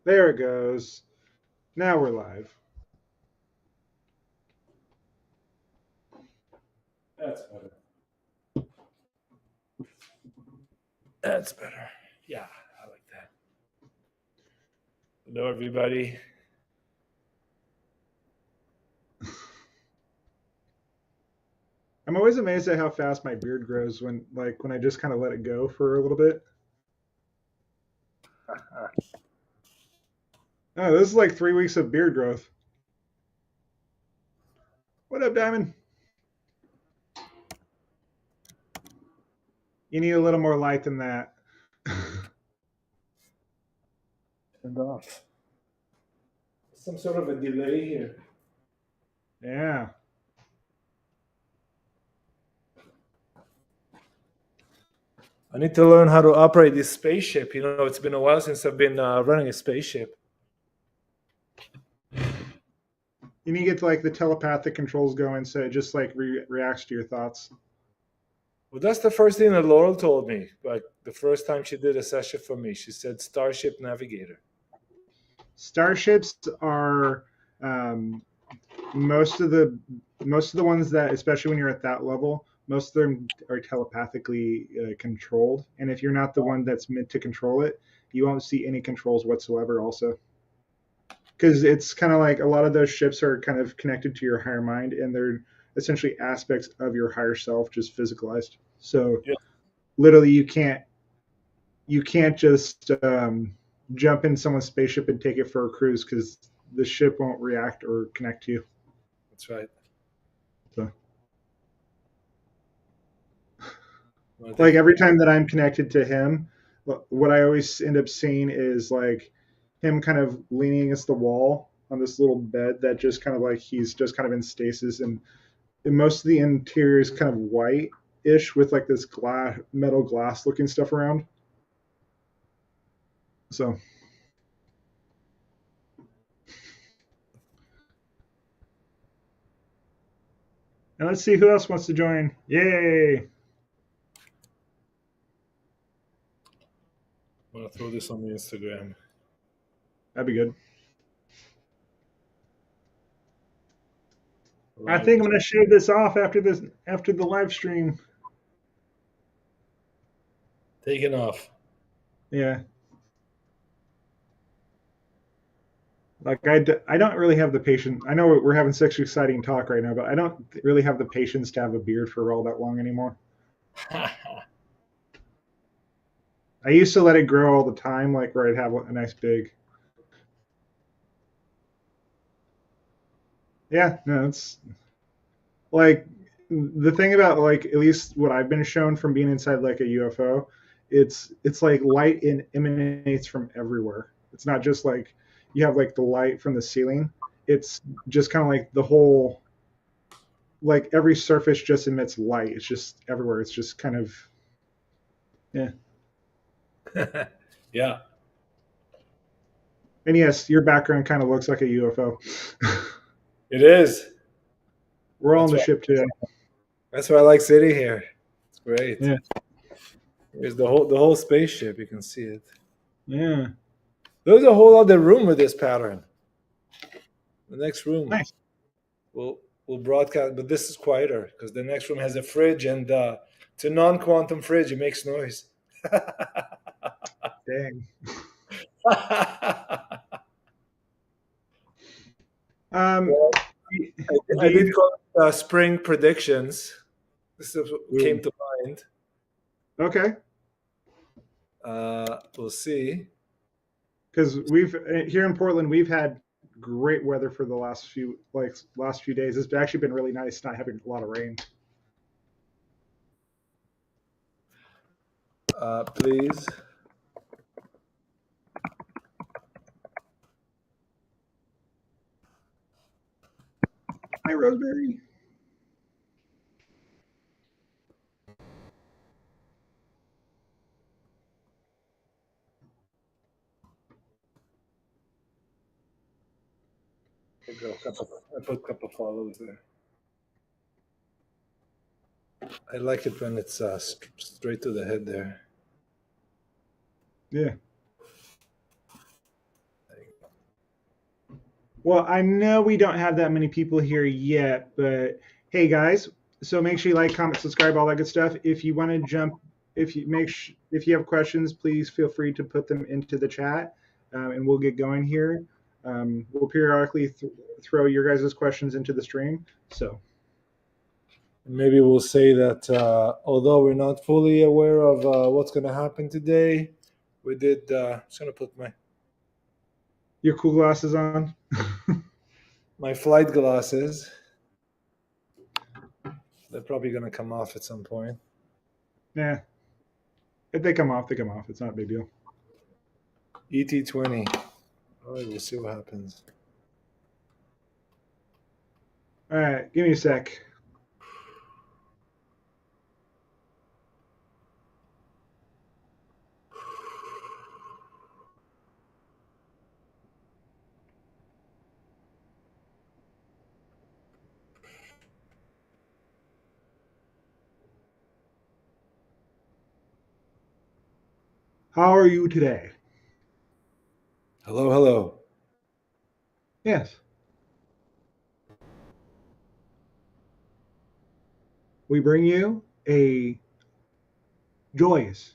There it goes. Now we're live. That's better. That's better. Yeah, I like that. Hello, everybody. I'm always amazed at how fast my beard grows when I just kind of let it go for a little bit. Oh, this is like 3 weeks of beard growth. What up, Diamond? You need a little more light than that. Turned off. Some sort of a delay here. Yeah. I need to learn how to operate this spaceship. It's been a while since I've been running a spaceship. You need to get like the telepathic controls going so it just like reacts to your thoughts. Well, that's the first thing that Laurel told me. Like the first time she did a session for me, she said Starship Navigator. Starships are um, most of the most of the ones that, especially when you're at that level, most of them are telepathically controlled. And if you're not the one that's meant to control it, you won't see any controls whatsoever. Also, because it's kind of like a lot of those ships are kind of connected to your higher mind, and they're essentially aspects of your higher self, just physicalized. So Yeah. literally, you can't just jump in someone's spaceship and take it for a cruise because the ship won't react or connect to you. That's right. So, Wanna like take it? every time that I'm connected to him, what I always end up seeing is like him kind of leaning against the wall on this little bed that just kind of like he's just kind of in stasis, and most of the interior is kind of white-ish with like this metal glass looking stuff around. So, and let's see who else wants to join. Yay! I'm gonna throw this on the Instagram. That'd be good. I Live. think I'm gonna shave this off after the live stream. Taking off. Yeah, like I don't really have the patience. I know we're having such exciting talk right now, but I don't really have the patience to have a beard for all that long anymore. I used to let it grow all the time, like where I'd have a nice big. Yeah, no, it's like the thing about like at least what I've been shown from being inside like a UFO, it's like light emanates from everywhere. It's not just like you have like the light from the ceiling. It's just kind of like the whole like every surface just emits light. It's just everywhere. It's just kind of yeah. Yeah. And yes, your background kind of looks like a UFO. It is. We're all on That's the why. ship today. That's why I like sitting here. It's great. Yeah, Here's the whole spaceship. You can see it. yeah, There's a whole other room with this pattern. The next room nice. will broadcast, but this is quieter because the next room has a fridge, and it's a non-quantum fridge. It makes noise. Dang. Well, Um, I do did you? call it spring predictions. This is what came Ooh, to mind. okay, We'll see. because we've here in Portland we've had great weather for the last few days. It's actually been really nice not having a lot of rain. Please. Hi, Rosemary. I put a couple follows there. I like it when it's straight to the head there. Yeah, Well, I know we don't have that many people here yet, but hey, guys, so make sure you like, comment, subscribe, all that good stuff. If you want to jump, if you have questions, please feel free to put them into the chat, and we'll get going here. We'll periodically throw your guys' questions into the stream. So Maybe we'll say that although we're not fully aware of what's going to happen today, we did. Just going to put your cool glasses on. my flight glasses. They're probably going to come off at some point. Yeah, if they come off, they come off. It's not a big deal. ET20. All right, we'll see what happens. All right, give me a sec. How are you today? Hello, hello. Yes. We bring you a joyous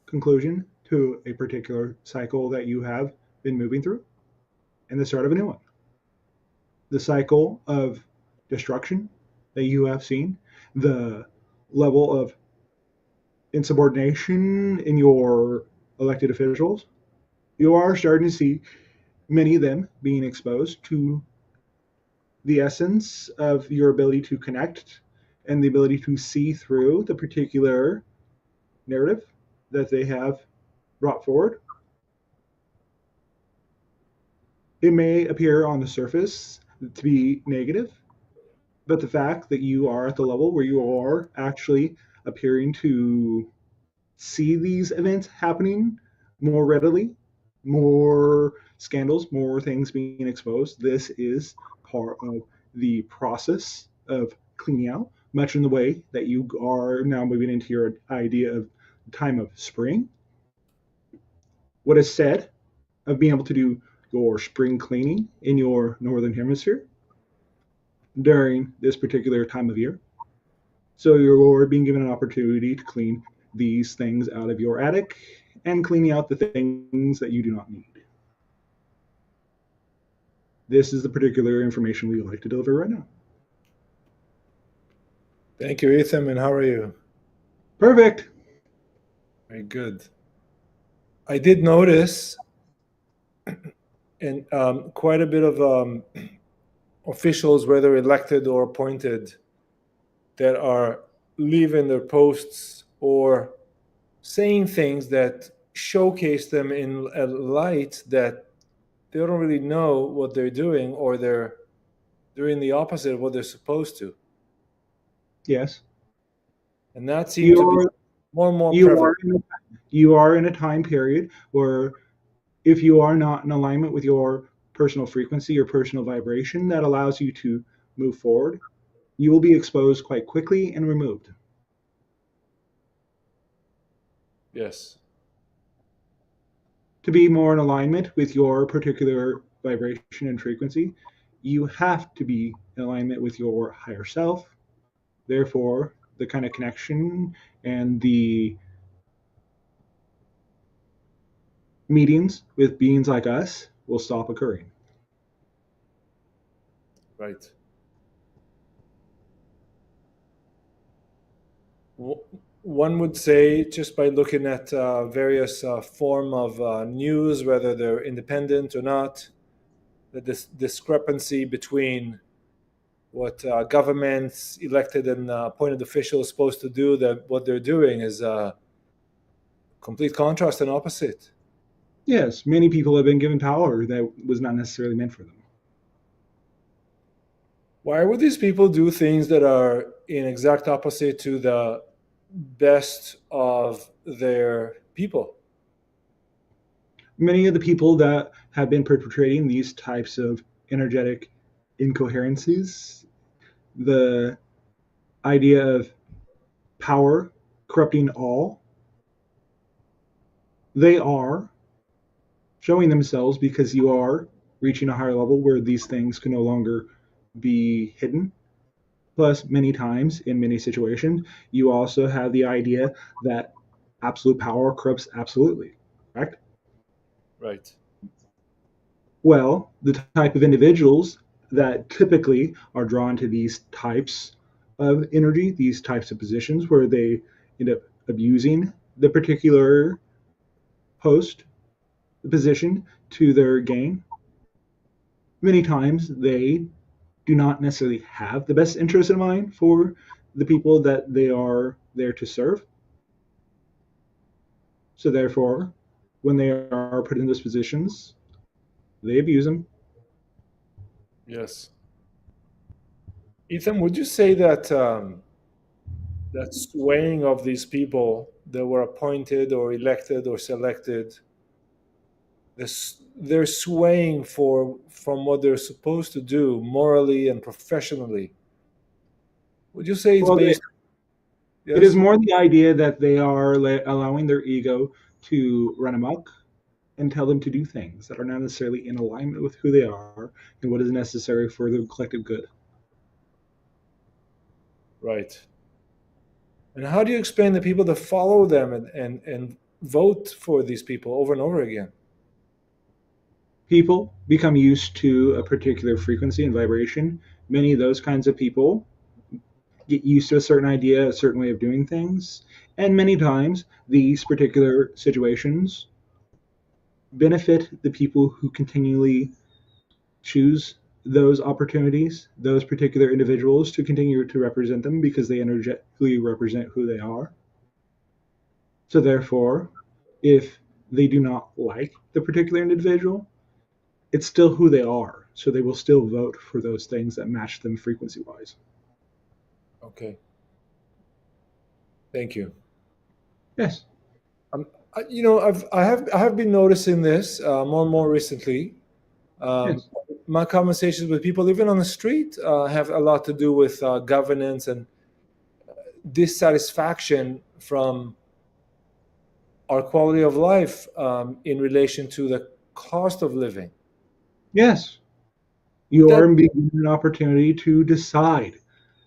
conclusion to a particular cycle that you have been moving through and the start of a new one. The cycle of destruction that you have seen, the level of insubordination in your elected officials, you are starting to see many of them being exposed to the essence of your ability to connect and the ability to see through the particular narrative that they have brought forward. It may appear on the surface to be negative, but the fact that you are at the level where you are actually appearing to see these events happening more readily, more scandals, more things being exposed, this is part of the process of cleaning out, much in the way that you are now moving into your idea of time of spring. What is said of being able to do your spring cleaning in your northern hemisphere during this particular time of year. So you're being given an opportunity to clean these things out of your attic and cleaning out the things that you do not need. This is the particular information we would like to deliver right now. Thank you, Ethan. And how are you? Perfect. Very good. I did notice, and quite a bit of officials, whether elected or appointed, that are leaving their posts or saying things that showcase them in a light that they don't really know what they're doing, or they're doing the opposite of what they're supposed to. Yes. And that seems to be more and more prevalent. You are in a time period where if you are not in alignment with your personal frequency, your personal vibration that allows you to move forward, you will be exposed quite quickly and removed. Yes. To be more in alignment with your particular vibration and frequency, you have to be in alignment with your higher self. Therefore, the kind of connection and the meetings with beings like us will stop occurring. Right. One would say, just by looking at various form of news, whether they're independent or not, that this discrepancy between what governments, elected and appointed officials, supposed to do, that what they're doing is complete contrast and opposite. Yes, many people have been given power that was not necessarily meant for them. Why would these people do things that are in exact opposite to the best of their people? Many of the people that have been perpetrating these types of energetic incoherencies, the idea of power corrupting all, they are showing themselves because you are reaching a higher level where these things can no longer be hidden. Plus, many times in many situations, you also have the idea that absolute power corrupts absolutely, correct? Right. Well, the type of individuals that typically are drawn to these types of energy, these types of positions where they end up abusing the particular post, the position to their gain, many times they do not necessarily have the best interest in mind for the people that they are there to serve. So therefore, when they are put in those positions, they abuse them. Yes. Ethan, would you say that that swaying of these people that were appointed or elected or selected, they're swaying from what they're supposed to do morally and professionally? Would you say it's Well, based? it is Yes. more the idea that they are allowing their ego to run amok and tell them to do things that are not necessarily in alignment with who they are and what is necessary for the collective good. Right. And how do you explain the people that follow them and vote for these people over and over again? People become used to a particular frequency and vibration. Many of those kinds of people get used to a certain idea, a certain way of doing things, and many times these particular situations benefit the people who continually choose those opportunities, those particular individuals to continue to represent them because they energetically represent who they are. So, therefore, if they do not like the particular individual, it's still who they are. So, they will still vote for those things that match them frequency wise. Okay. Thank you. Yes. I have been noticing this more and more recently. Um, Yes. my conversations with people, even on the street, have a lot to do with governance and dissatisfaction from our quality of life in relation to the cost of living. Yes. Would You that? are being given an opportunity to decide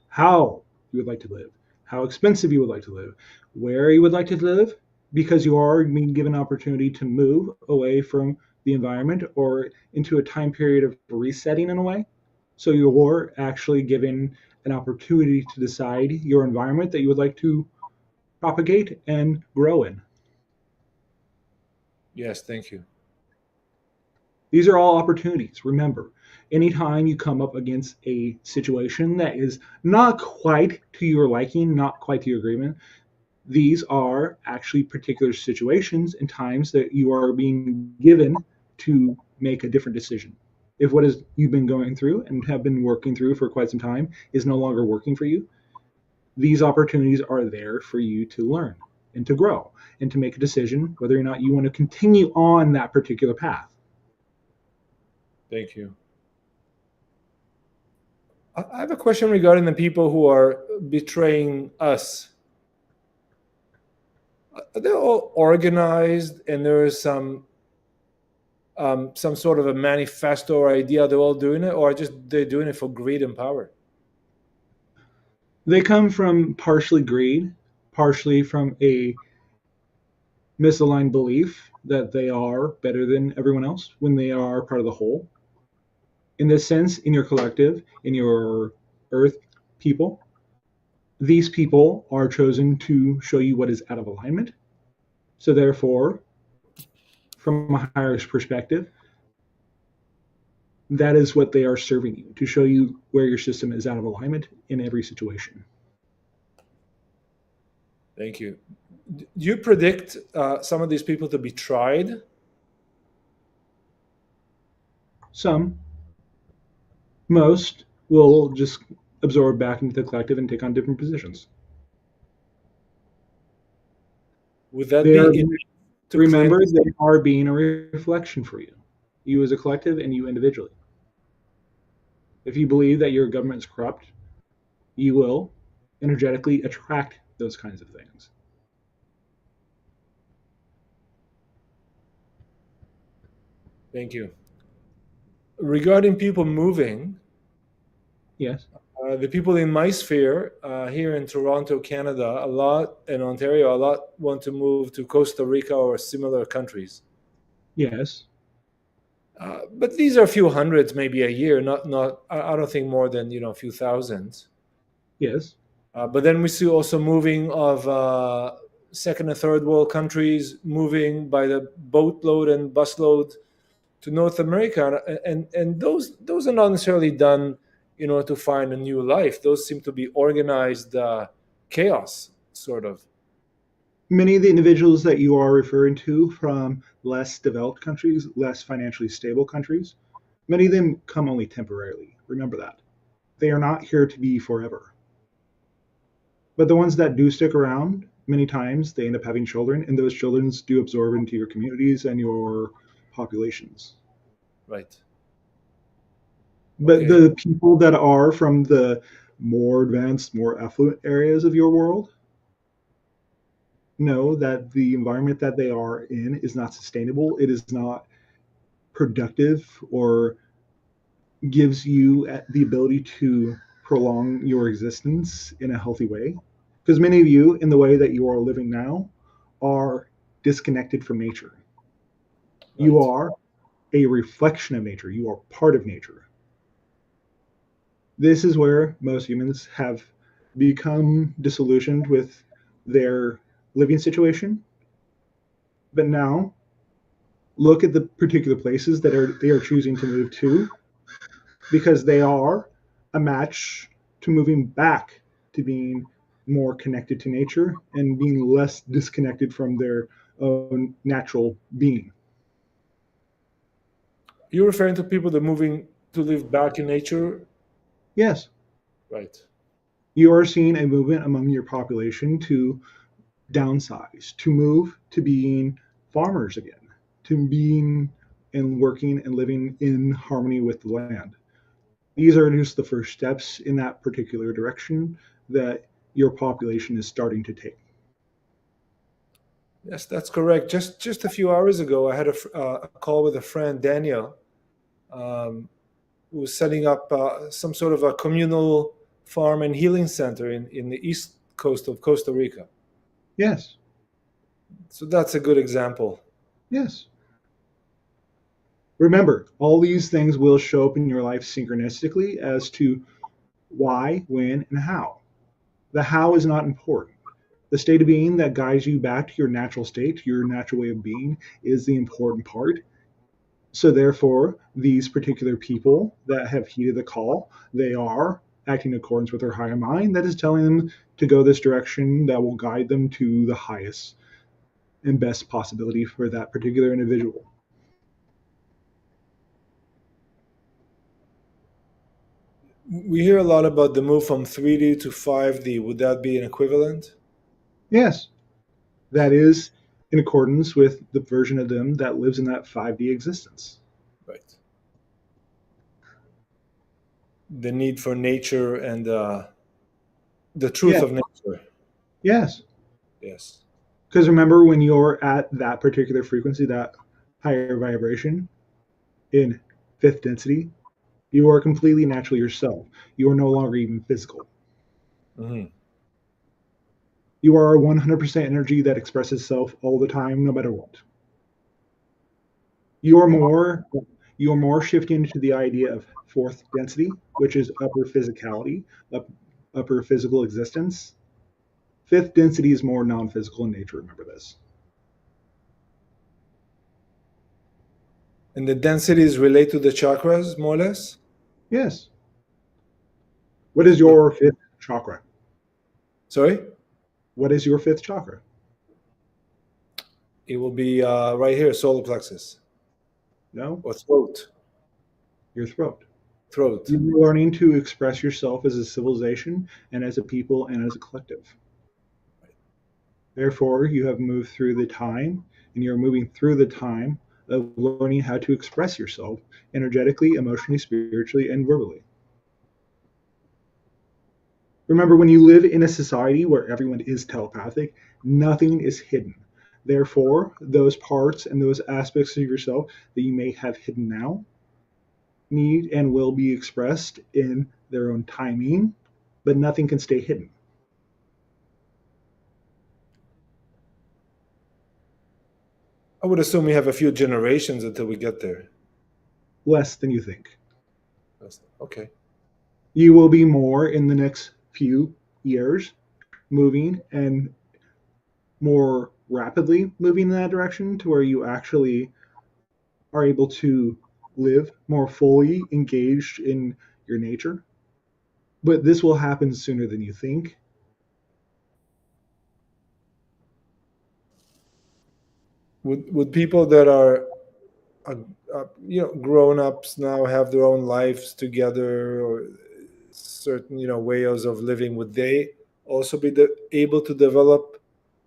how you would like to live, how expensive you would like to live, where you would like to live, because you are being given an opportunity to move away from the environment or into a time period of resetting in a way. So you're actually given an opportunity to decide your environment that you would like to propagate and grow in. Yes, thank you. These are all opportunities. Remember, anytime you come up against a situation that is not quite to your liking, not quite to your agreement, these are actually particular situations and times that you are being given to make a different decision. If what is you've been going through and have been working through for quite some time is no longer working for you, these opportunities are there for you to learn and to grow and to make a decision whether or not you want to continue on that particular path. Thank you. I have a question regarding the people who are betraying us. Are they all organized and there is some sort of a manifesto or idea they're all doing it, or just they're doing it for greed and power? They come from partially greed, partially from a misaligned belief that they are better than everyone else when they are part of the whole. In this sense, in your collective, in your earth people, these people are chosen to show you what is out of alignment. So, therefore, from a higher perspective, that is what they are serving you to show you where your system is out of alignment in every situation. Thank you. Do you predict some of these people to be tried? Some, most will just absorb back into the collective and take on different positions. Would that They are, be enough to remember, cleanse? they are being a reflection for you as a collective and you individually. If you believe that your government is corrupt, you will energetically attract those kinds of things. Thank you. Regarding people moving, Yes. the people in my sphere here in Toronto, Canada, a lot in Ontario, a lot want to move to Costa Rica or similar countries. Yes. But these are a few hundreds, maybe a year. Not. I don't think more than a few thousands. Yes. But then we see also moving of second and third world countries moving by the boatload and busload to North America, and those are not necessarily done in order to find a new life. Those seem to be organized chaos, sort of. Many of the individuals that you are referring to from less developed countries, less financially stable countries, many of them come only temporarily. Remember that. They are not here to be forever. But the ones that do stick around, many times they end up having children, and those children do absorb into your communities and your populations. Right. But Okay. the people that are from the more advanced, more affluent areas of your world know that the environment that they are in is not sustainable. It is not productive or gives you the ability to prolong your existence in a healthy way. Because many of you, in the way that you are living now, are disconnected from nature. You Right. are a reflection of nature, you are part of nature. This is where most humans have become disillusioned with their living situation. But now, look at the particular places that they are choosing to move to because they are a match to moving back to being more connected to nature and being less disconnected from their own natural being. You're referring to people that are moving to live back in nature, Yes, right? you are seeing a movement among your population to downsize, to move to being farmers again, to being and working and living in harmony with the land. These are just the first steps in that particular direction that your population is starting to take. Yes, that's correct. Just a few hours ago, I had a call with a friend, Daniel, um, who was setting up some sort of a communal farm and healing center in the east coast of Costa Rica. Yes, So that's a good example. yes. Remember, all these things will show up in your life synchronistically as to why, when, and how. The how is not important. The state of being that guides you back to your natural state, your natural way of being, is the important part. So, therefore, these particular people that have heeded the call, they are acting in accordance with their higher mind that is telling them to go this direction that will guide them to the highest and best possibility for that particular individual. We hear a lot about the move from 3D to 5D. Would that be an equivalent? Yes, that is in accordance with the version of them that lives in that 5D existence. Right. The need for nature and the truth Yeah, of nature. yes. Yes. Because remember, when you're at that particular frequency, that higher vibration in fifth density, you are completely natural yourself. You are no longer even physical. Hmm. You are 100% energy that expresses itself all the time, no matter what. You are more you are more shifting into the idea of fourth density, which is upper physicality, upper physical existence. Fifth density is more non-physical in nature. Remember this. And the densities relate to the chakras, more or less? Yes. What is your fifth chakra? Sorry? What is your fifth chakra? It will be right here, solar plexus No, or throat. your throat. Throat. You're learning to express yourself as a civilization and as a people and as a collective. Therefore, you have moved through the time and you're moving through the time of learning how to express yourself energetically, emotionally, spiritually, and verbally. Remember, when you live in a society where everyone is telepathic, nothing is hidden. Therefore, those parts and those aspects of yourself that you may have hidden now need and will be expressed in their own timing, but nothing can stay hidden. I would assume we have a few generations until we get there. Less than you think. Okay. You will be more in the next few years moving and more rapidly moving in that direction to where you actually are able to live more fully engaged in your nature. But this will happen sooner than you think. Would people that are uh, grown ups now have their own lives together, or certain ways of living, would they also be able to develop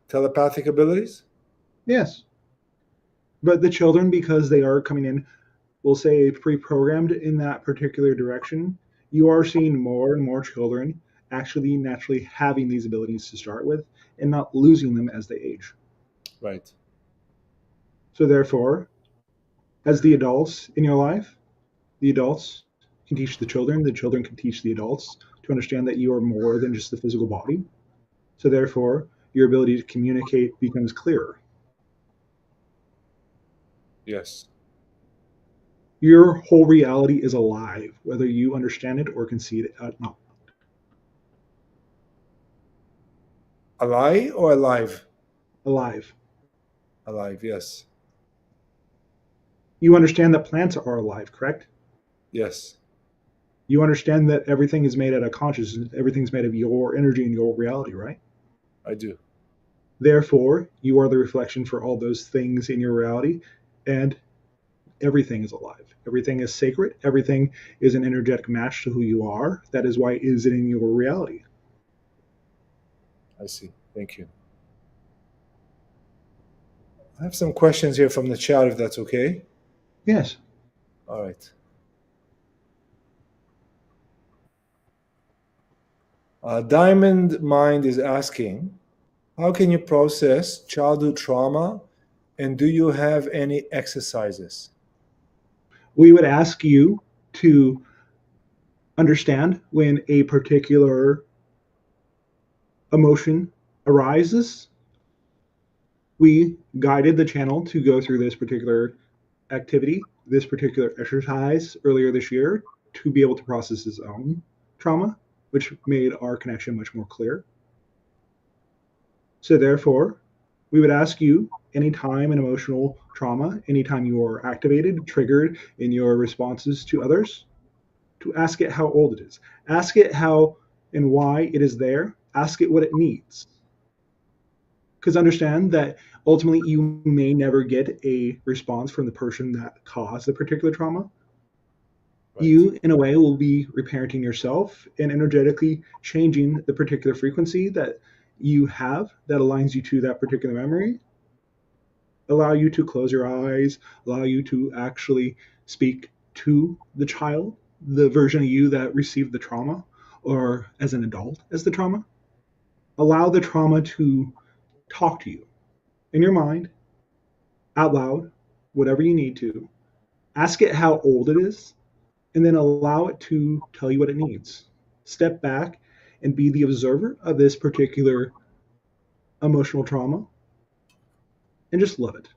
telepathic abilities? Yes. But the children, because they are coming in, we'll say pre-programmed in that particular direction, you are seeing more and more children actually naturally having these abilities to start with and not losing them as they age. Right. So therefore, as the adults in your life, the adults can teach the children can teach the adults to understand that you are more than just the physical body. So therefore, your ability to communicate becomes clearer. Yes. Your whole reality is alive, whether you understand it or can see it not. Alive or alive? Alive. Alive, yes. You understand that plants are alive, correct? Yes, You understand that everything is made out of consciousness, everything's made of your energy and your reality, right? I do. Therefore, you are the reflection for all those things in your reality, and everything is alive. Everything is sacred. Everything is an energetic match to who you are. That is why it is in your reality. I see. Thank you. I have some questions here from the chat, if that's okay. Yes. All right. Diamond Mind is asking, how can you process childhood trauma, and do you have any exercises? We would ask you to understand when a particular emotion arises. We guided the channel to go through this particular activity, this particular exercise earlier this year to be able to process his own trauma, which made our connection much more clear. So, therefore, we would ask you anytime an emotional trauma, anytime you are activated, triggered in your responses to others, to ask it how old it is. Ask it how and why it is there. Ask it what it needs. Because understand that ultimately you may never get a response from the person that caused the particular trauma. Right. You, in a way, will be reparenting yourself and energetically changing the particular frequency that you have that aligns you to that particular memory, allow you to close your eyes, allow you to actually speak to the child, the version of you that received the trauma, or as an adult as the trauma. Allow the trauma to talk to you in your mind, out loud, whatever you need to. Ask it how old it is, and then allow it to tell you what it needs. Step back and be the observer of this particular emotional trauma and just love it.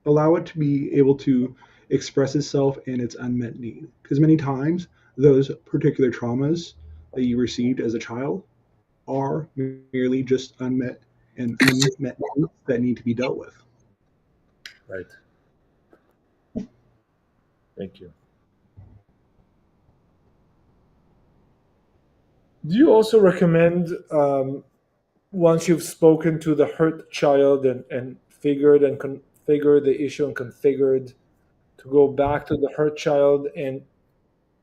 Allow it to be able to express itself in its unmet need. Because many times, those particular traumas that you received as a child are merely just unmet needs that need to be dealt with. Right. Thank you. Do you also recommend, once you've spoken to the hurt child and figured and configured the issue and configured, to go back to the hurt child and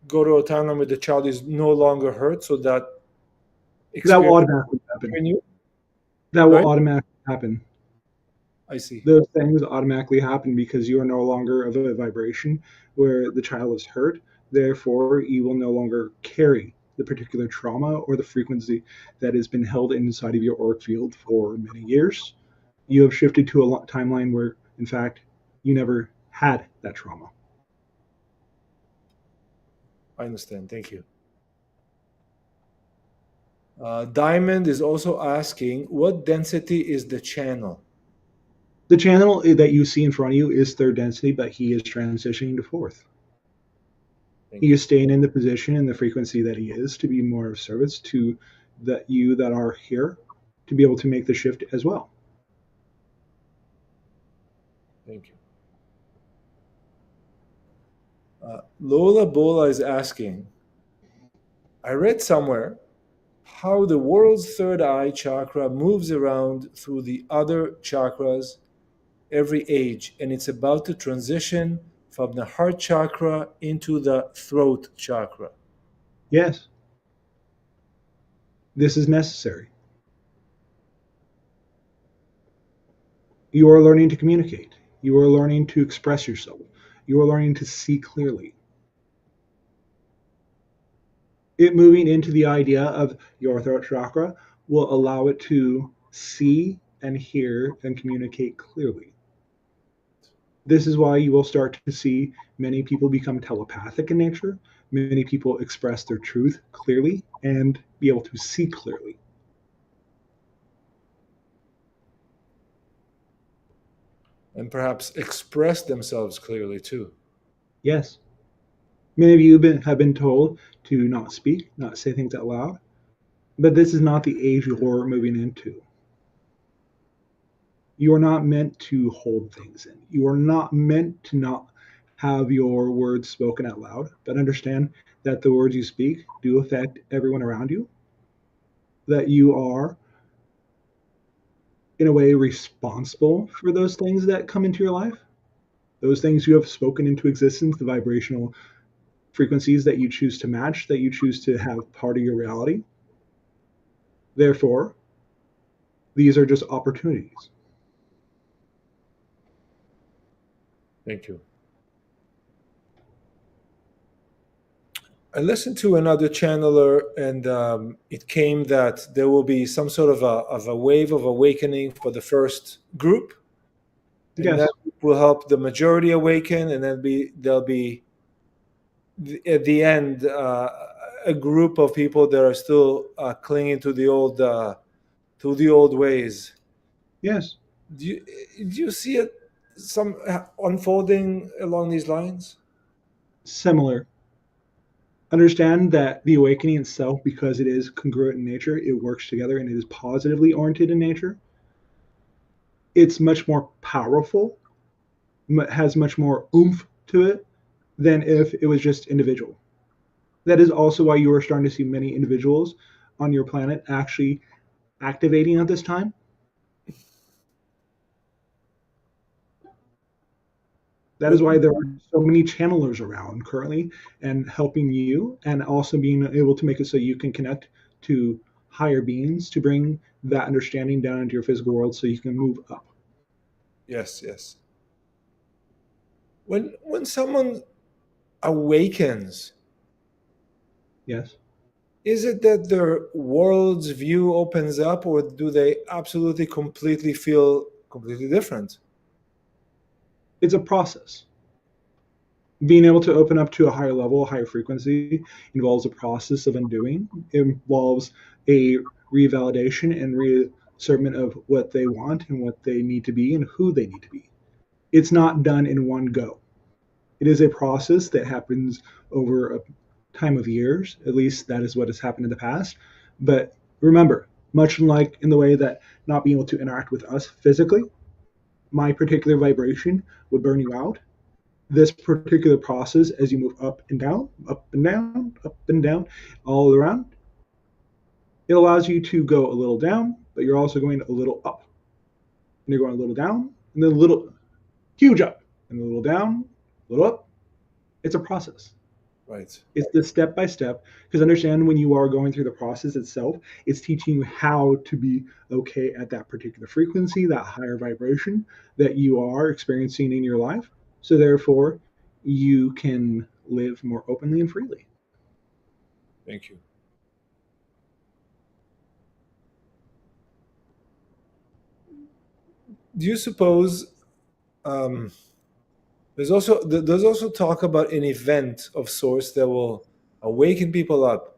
go to a timeline where the child is no longer hurt, so that That will experience automatically happen. in you? That will Right? automatically happen. I see. Those things automatically happen because you are no longer of a vibration where the child is hurt. Therefore, you will no longer carry the particular trauma or the frequency that has been held inside of your auric field for many years. You have shifted to a timeline where, in fact, you never had that trauma. I understand. Thank you. Diamond is also asking, what density is the channel? The channel that you see in front of you is third density, but he is transitioning to fourth. He Thank you. is staying in the position and the frequency that he is to be more of service to you that are here to be able to make the shift as well. Thank you. Lola Bola is asking, I read somewhere how the world's third eye chakra moves around through the other chakras every age, and it's about to transition from the heart chakra into the throat chakra. Yes, this is necessary. You are learning to communicate. You are learning to express yourself. You are learning to see clearly. It moving into the idea of your throat chakra will allow it to see and hear and communicate clearly. This is why you will start to see many people become telepathic in nature. Many people express their truth clearly and be able to see clearly. And perhaps express themselves clearly too. Yes. Many of you have been told to not speak, not say things out loud, but this is not the age you're moving into. You are not meant to hold things in. You are not meant to not have your words spoken out loud, but understand that the words you speak do affect everyone around you, that you are, in a way, responsible for those things that come into your life, those things you have spoken into existence, the vibrational frequencies that you choose to match, that you choose to have part of your reality. Therefore, these are just opportunities. Thank you. I listened to another channeler, and it came that there will be some sort of a wave of awakening for the first group, and Yes, that will help the majority awaken, and then there'll be at the end a group of people that are still clinging to the old ways. yes, Do you see it some unfolding along these lines? similar. Understand that the awakening itself, because it is congruent in nature, it works together and it is positively oriented in nature. It's much more powerful, has much more oomph to it than if it was just individual. That is also why you are starting to see many individuals on your planet actually activating at this time. That is why there are so many channelers around currently and helping you, and also being able to make it so you can connect to higher beings to bring that understanding down into your physical world so you can move up. Yes, yes. When someone awakens, Yes. is it that their world's view opens up, or do they absolutely completely feel completely different? It's a process. Being able to open up to a higher level, a higher frequency, involves a process of undoing. It involves a revalidation and reassertment of what they want and what they need to be and who they need to be. It's not done in one go. It is a process that happens over a time of years. At least that is what has happened in the past. But remember, much like in the way that not being able to interact with us physically, my particular vibration would burn you out. This particular process, as you move up and down, up and down, up and down, all around, it allows you to go a little down, but you're also going a little up. And you're going a little down, and then a little huge up, and a little down, a little up. It's a process. Right. It's the step by step. Because understand when you are going through the process itself, it's teaching you how to be okay at that particular frequency, that higher vibration that you are experiencing in your life. So therefore, you can live more openly and freely. Thank you. Do you suppose there's also talk about an event of sorts that will awaken people up.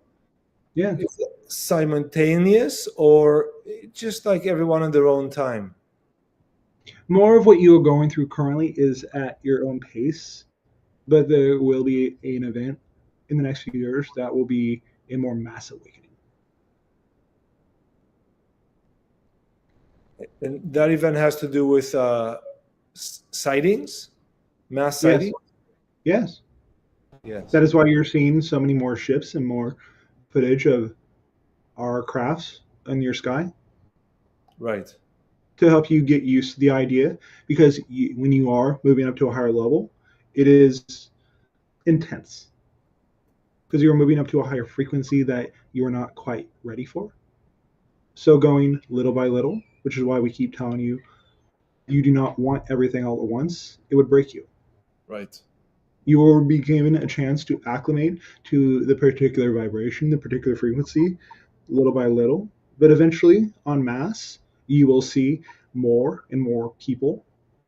Yeah. Is it simultaneous or just like everyone in their own time? More of what you are going through currently is at your own pace, but there will be an event in the next few years that will be a more mass awakening. And that event has to do with sightings, mass Yes. sightings. Yes. Yes, That is why you're seeing so many more ships and more footage of our crafts in your sky right. to help you get used to the idea. Because when you are moving up to a higher level, it is intense because you're moving up to a higher frequency that you are not quite ready for. So going little by little, which is why we keep telling you you do not want everything all at once. It would break you. Right. You will be given a chance to acclimate to the particular vibration, the particular frequency, little by little. But eventually, en masse, you will see more and more people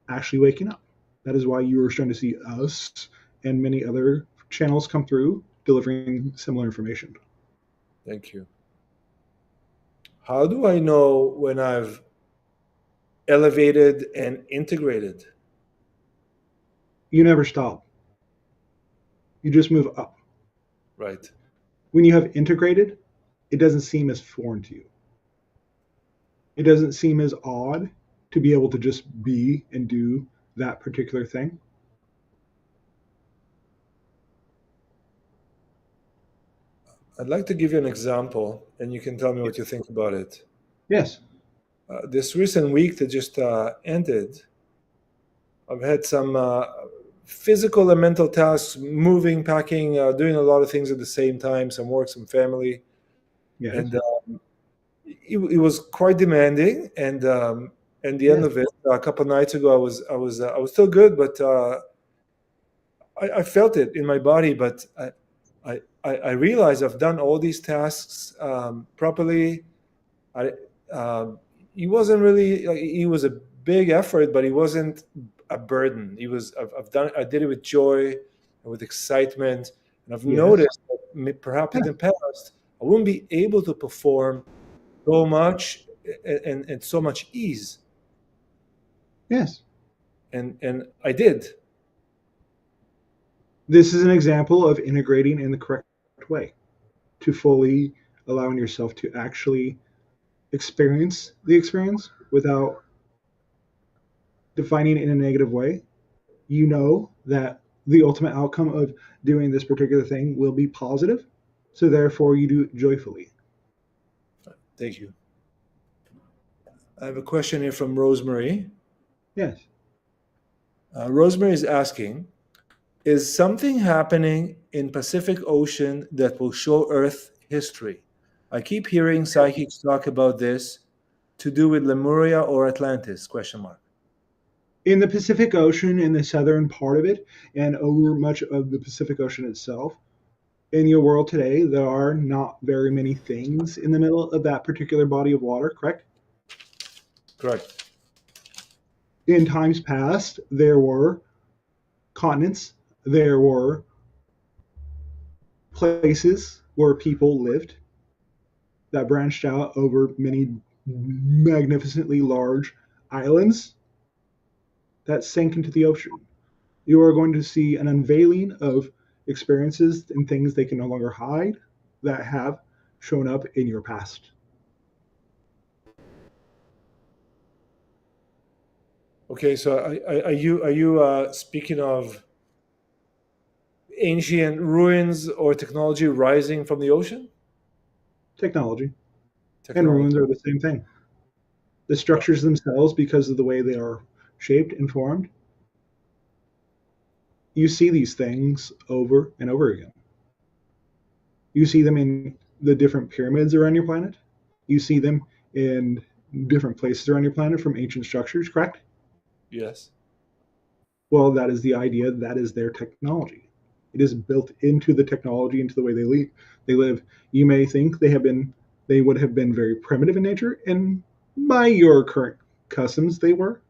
actually waking up. That is why you are starting to see us and many other channels come through delivering similar information. Thank you. How do I know when I've elevated and integrated? You never stop, you just move up. Right. When you have integrated, it doesn't seem as foreign to you. It doesn't seem as odd to be able to just be and do that particular thing. I'd like to give you an example, and you can tell me what you think about it. Yes. This recent week that just ended, I've had some physical and mental tasks, moving, packing, doing a lot of things at the same time, some work, some family. Yes. And it was quite demanding. And the end Yes. of it, a couple of nights ago, I was still good, but I felt it in my body. But I realized I've done all these tasks properly. I he wasn't really like, he was a big effort, but he wasn't a burden. I've done I did it with joy and with excitement, and I've Yes. noticed that perhaps in the past I wouldn't be able to perform so much and so much ease, Yes. and I did. This is an example of integrating in the correct way to fully allowing yourself to actually experience the experience without defining it in a negative way. You know that the ultimate outcome of doing this particular thing will be positive. So therefore you do it joyfully. Thank you. I have a question here from Rosemary. Yes. Rosemary is asking, is something happening in Pacific Ocean that will show Earth history? I keep hearing psychics talk about this to do with Lemuria or Atlantis, question mark. In the Pacific Ocean, in the southern part of it, and over much of the Pacific Ocean itself, in your world today, there are not very many things in the middle of that particular body of water, correct? Correct. In times past, there were continents, there were places where people lived that branched out over many magnificently large islands that sank into the ocean. You are going to see an unveiling of experiences and things they can no longer hide that have shown up in your past. Okay, so are you speaking of ancient ruins or technology rising from the ocean? Technology and Technology. ruins are the same thing. The Right. structures themselves, because of the way they are shaped and formed, you see these things over and over again. You see them in the different pyramids around your planet. You see them in different places around your planet from ancient structures, correct? Yes. Well, that is the idea. That is their technology. It is built into the technology, into the way they live. They live. You may think they would have been very primitive in nature, and by your current customs, they were,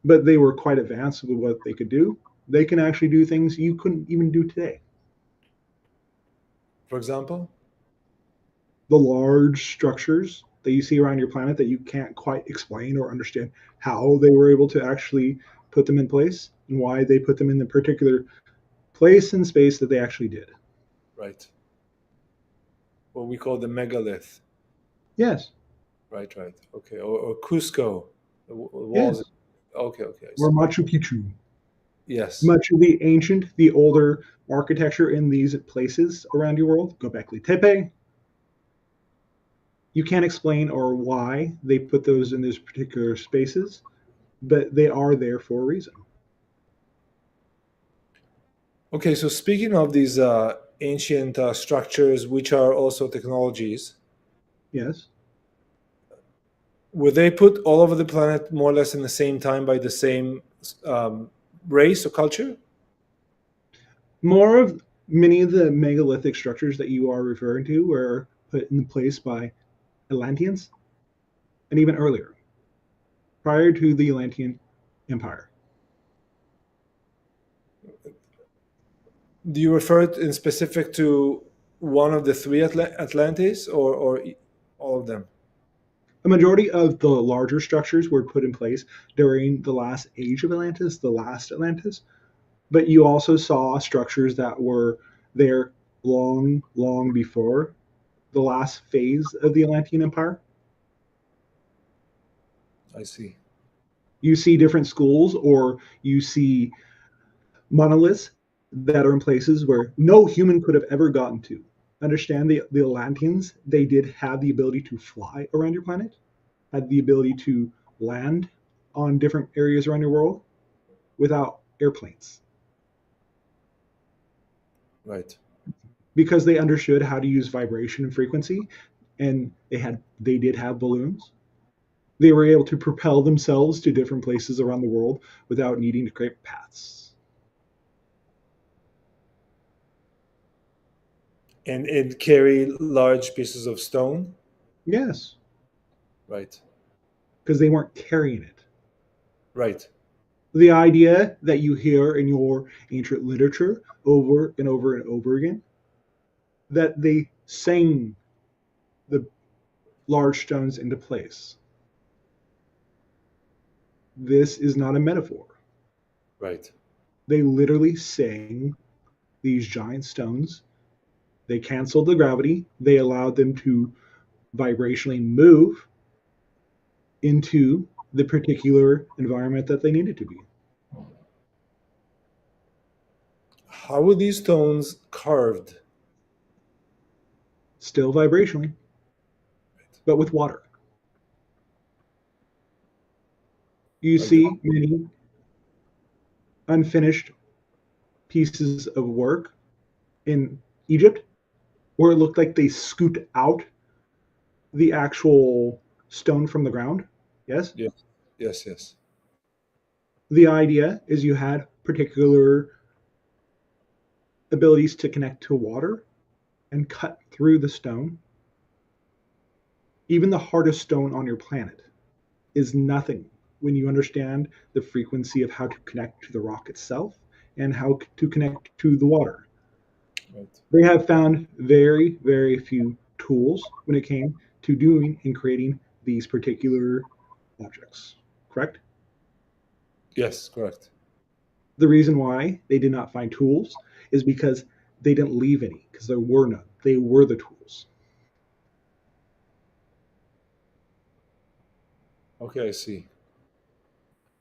but they were quite advanced with what they could do. They can actually do things you couldn't even do today. For example? The large structures that you see around your planet that you can't quite explain or understand how they were able to actually put them in place and why they put them in the particular place and space that they actually did. Right. What we call the megalith. Yes, Right, right. Okay. Or Cusco, the walls. yes. Okay, okay, I Or see. Machu Picchu. Yes. Much of the ancient, the older architecture in these places around your world, Göbekli Tepe, you can't explain or why they put those in those particular spaces, but they are there for a reason. Okay, so speaking of these ancient structures, which are also technologies, Yes. were they put all over the planet more or less in the same time by the same um, race or culture? More of many of the megalithic structures that you are referring to were put in place by Atlanteans and even earlier, prior to the Atlantean Empire. Do you refer it in specific to one of the three Atlantis, or all of them? A majority of the larger structures were put in place during the last age of Atlantis, the last Atlantis, but you also saw structures that were there long, long before the last phase of the Atlantean Empire. I see. You see different schools or you see monoliths that are in places where no human could have ever gotten to. Understand the Atlanteans, they did have the ability to fly around your planet, had the ability to land on different areas around your world without airplanes Right. because they understood how to use vibration and frequency, and they did have balloons. They were able to propel themselves to different places around the world without needing to create paths. And carry large pieces of stone? Yes, Right. because they weren't carrying it. Right. The idea that you hear in your ancient literature over and over and over again that they sang the large stones into place. This is not a metaphor. Right. They literally sang these giant stones. They canceled the gravity. They allowed them to vibrationally move into the particular environment that they needed to be. How were these stones carved? Still vibrationally, but with water. You Like the, see many unfinished pieces of work in Egypt where it looked like they scooped out the actual stone from the ground. Yes. yes, yes, yes. The idea is you had particular abilities to connect to water and cut through the stone. Even the hardest stone on your planet is nothing when you understand the frequency of how to connect to the rock itself and how to connect to the water. Right. They have found very, very few tools when it came to doing and creating these particular objects. Correct? Yes, correct. The reason why they did not find tools is because they didn't leave any, because there were none. They were the tools. Okay, I see.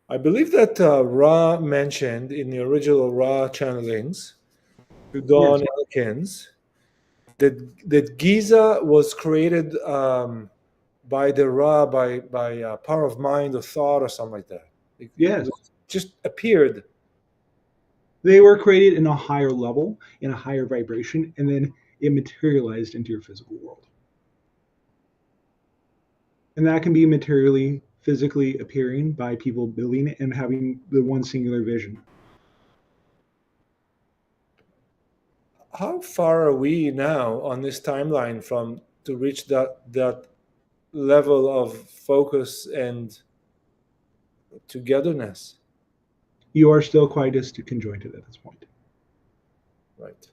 I believe that Ra mentioned in the original Ra channelings to Yes, Don Elkins that Giza was created by the Ra by power of mind or thought or something like that. It yes. was just appeared. They were created in a higher level, in a higher vibration, and then it materialized into your physical world. And that can be materially, physically appearing by people building it and having the one singular vision. How far are we now on this timeline from to reach that level of focus and togetherness? You are still quite disconjointed at this point. Right.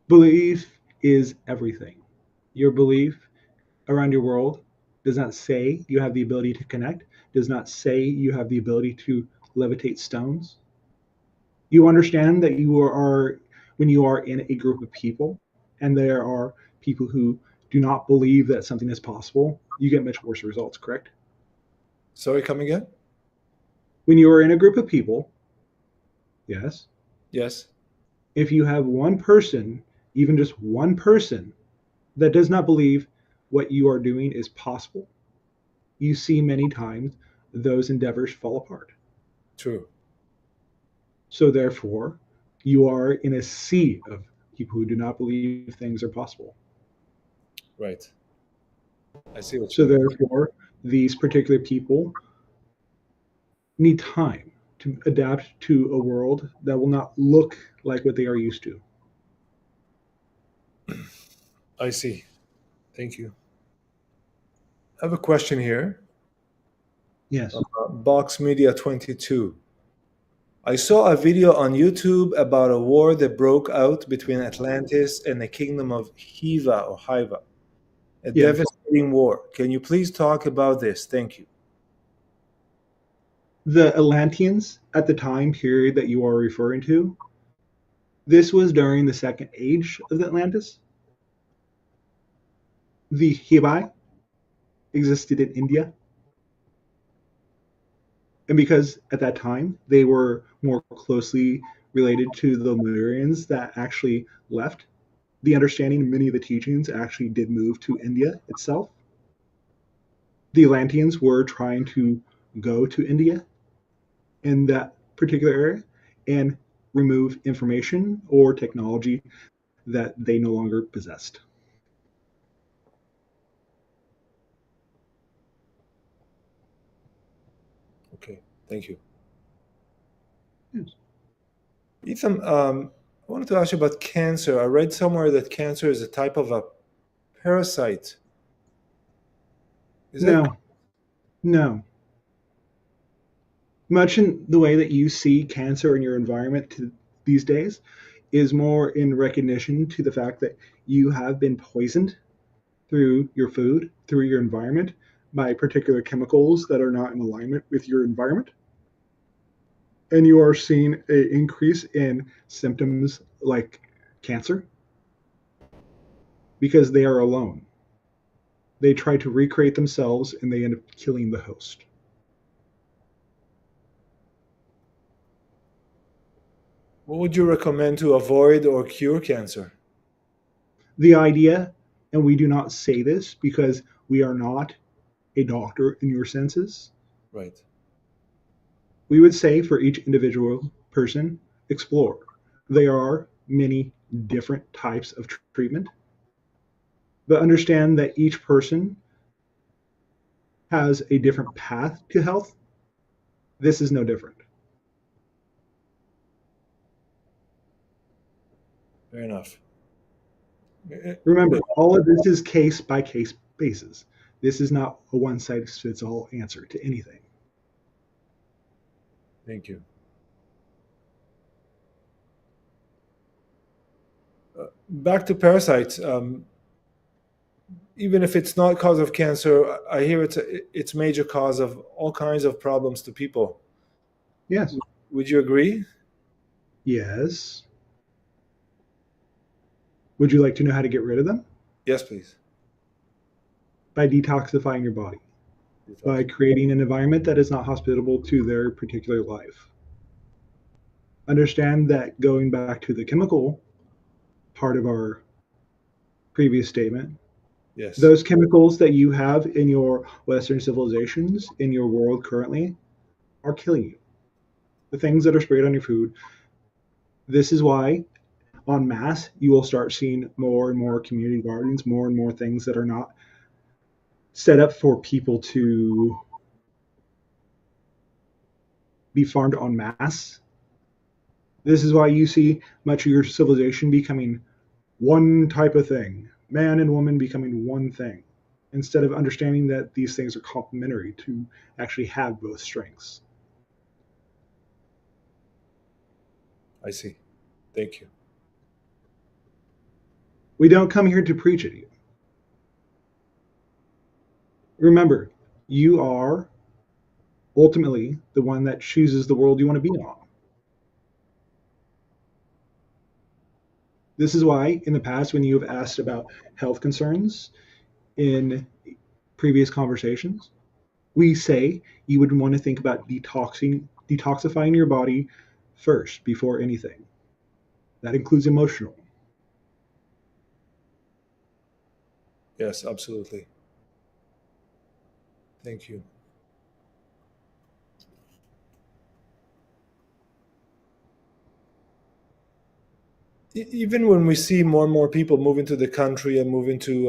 Believe is everything. Your belief around your world does not say you have the ability to connect, does not say you have the ability to levitate stones. You understand that you are, when you are in a group of people and there are people who do not believe that something is possible, you get much worse results, correct? Sorry, come again? When you are in a group of people, yes, Yes. if you have one person, even just one person, that does not believe what you are doing is possible, you see many times those endeavors fall apart. True. So, therefore, you are in a sea of people who do not believe things are possible. Right. I see what you So, mean. therefore, these particular people need time to adapt to a world that will not look like what they are used to. I see. Thank you. I have a question here. Yes. Box Media 22. I saw a video on YouTube about a war that broke out between Atlantis and the kingdom of Hiva or Hiva, a Yes. devastating war. Can you please talk about this? Thank you. The Atlanteans at the time period that you are referring to, this was during the second age of the Atlantis. The Hibai existed in India. And because at that time they were more closely related to the Lemurians that actually left, the understanding of many of the teachings actually did move to India itself. The Atlanteans were trying to go to India in that particular area and remove information or technology that they no longer possessed. Okay, thank you. Yes. Ethan, I wanted to ask you about cancer. I read somewhere that cancer is a type of a parasite. Is that No, no. Much in the way that you see cancer in your environment these days is more in recognition to the fact that you have been poisoned through your food, through your environment, by particular chemicals that are not in alignment with your environment. And you are seeing an increase in symptoms like cancer because they are alone. They try to recreate themselves and they end up killing the host. what would you recommend to avoid or cure cancer? The idea, and we do not say this because we are not a doctor in your senses, Right. we would say for each individual person, explore. There are many different types of treatment, but understand that each person has a different path to health. This is no different. Fair enough. Remember, all of this is case by case basis. This is not a one size fits all answer to anything. Thank you. Back to parasites. Even if it's not cause of cancer, I hear it's major cause of all kinds of problems to people. Yes. Would you agree? Yes. Would you like to know how to get rid of them? Yes, please. By detoxifying your body, by creating an environment that is not hospitable to their particular life. Understand that going back to the chemical part of our previous statement, Yes. those chemicals that you have in your Western civilizations, in your world currently, are killing you. The things that are sprayed on your food. This is why, en masse, you will start seeing more and more community gardens, more and more things that are not set up for people to be farmed en masse. This is why you see much of your civilization becoming one type of thing, man and woman becoming one thing, instead of understanding that these things are complementary to actually have both strengths. I see. Thank you. We don't come here to preach at you. Remember, you are ultimately the one that chooses the world you want to be on. This is why, in the past, when you have asked about health concerns in previous conversations, we say you would want to think about detoxifying your body first before anything. That includes emotional. Yes, absolutely. Thank you. Even when we see more and more people move into the country and move into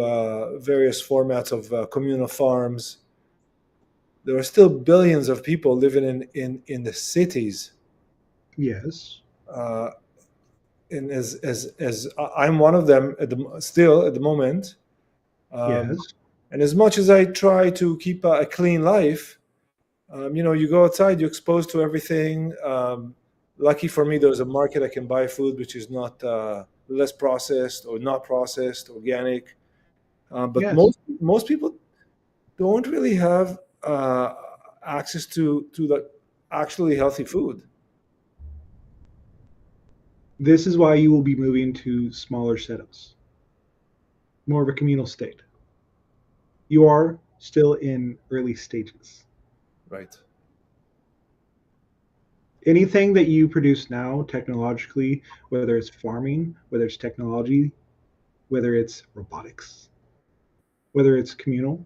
various formats of communal farms, there are still billions of people living in the cities. Yes. Uh, and as I'm one of them still at the moment. Yes. And as much as I try to keep a clean life, you go outside, you're exposed to everything. Lucky for me, there's a market I can buy food which is not less processed or not processed, organic. But Yes. most people don't really have access to the actually healthy food. This is why you will be moving to smaller setups, more of a communal state. You are still in early stages. Right. Anything that you produce now technologically, whether it's farming, whether it's technology, whether it's robotics, whether it's communal,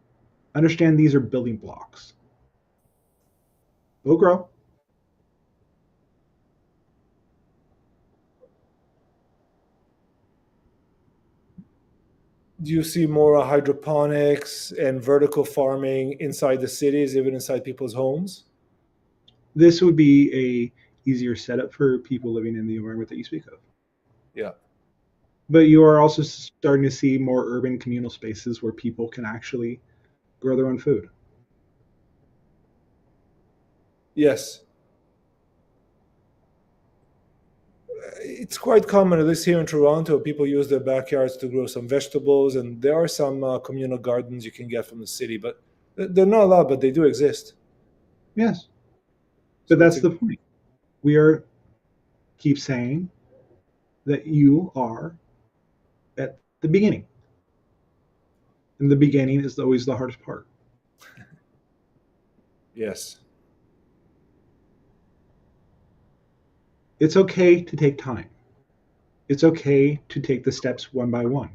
understand these are building blocks. They'll grow. Do you see more hydroponics and vertical farming inside the cities, even inside people's homes? This would be a easier setup for people living in the environment that you speak of. Yeah. But you are also starting to see more urban communal spaces where people can actually grow their own food. Yes. It's quite common, at least here in Toronto, people use their backyards to grow some vegetables, and there are some communal gardens you can get from the city, but they're not a lot, but they do exist. Yes, but So it's that's a the point. We are keep saying that you are at the beginning. And the beginning is always the hardest part. yes, It's okay to take time. It's okay to take the steps one by one.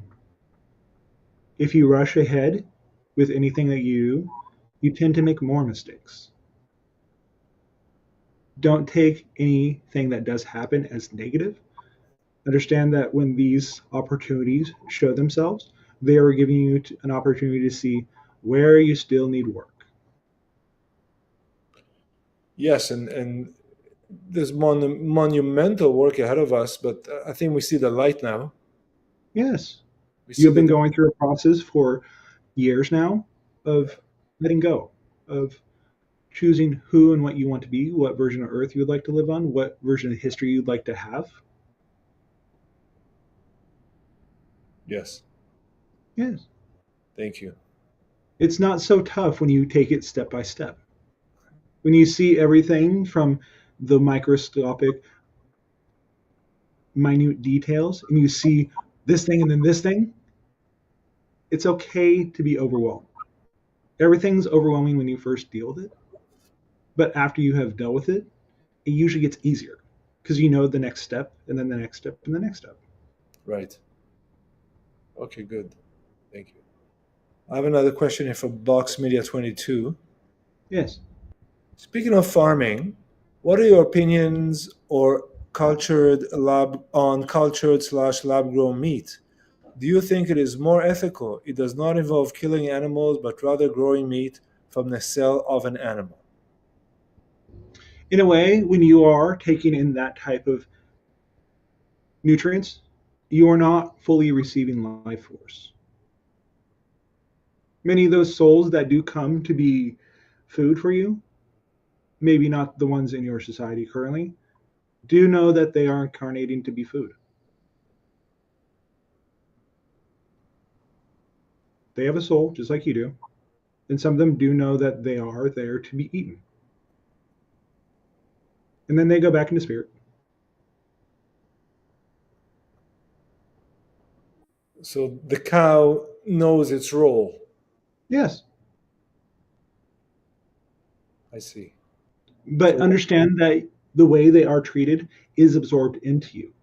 If you rush ahead with anything that you tend to make more mistakes. Don't take anything that does happen as negative. Understand that when these opportunities show themselves, they are giving you an opportunity to see where you still need work. yes, and there's monumental work ahead of us, but I think we see the light now. Yes, We see you've the been going through a process for years now of letting go, of choosing who and what you want to be, what version of Earth you would like to live on, what version of history you'd like to have. yes. Yes. Thank you. It's not so tough when you take it step by step. When you see everything from the microscopic, minute details, and you see this thing and then this thing, it's okay to be overwhelmed. Everything's overwhelming when you first deal with it, but after you have dealt with it, it usually gets easier because you know the next step and then the next step and the next step. Right. Okay, good. Thank you. I have another question here from Box Media 22. Yes. Speaking of farming, what are your opinions or cultured lab on cultured slash lab grown meat? Do you think it is more ethical? It does not involve killing animals, but rather growing meat from the cell of an animal. In a way, when you are taking in that type of nutrients, you are not fully receiving life force. Many of those souls that do come to be food for you, maybe not the ones in your society currently, do know that they are incarnating to be food. They have a soul, just like you do. And some of them do know that they are there to be eaten. And then they go back into spirit. So the cow knows its role. Yes. I see. But So understand that the way they are treated is absorbed into you.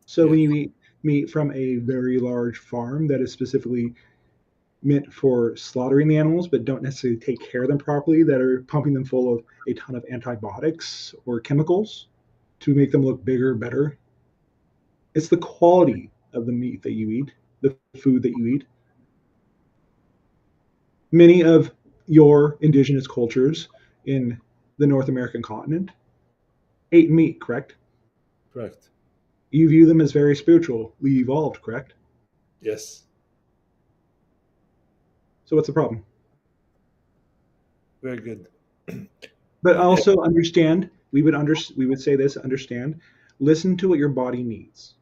So yeah, when you eat meat from a very large farm that is specifically meant for slaughtering the animals, but don't necessarily take care of them properly, that are pumping them full of a ton of antibiotics or chemicals to make them look bigger, better, it's the quality of the meat that you eat, the food that you eat. Many of your indigenous cultures in the North American continent ate meat, correct? correct. You view them as very spiritually evolved, correct? Yes, So what's the problem? very good. But also understand, we would say this, understand, listen to what your body needs.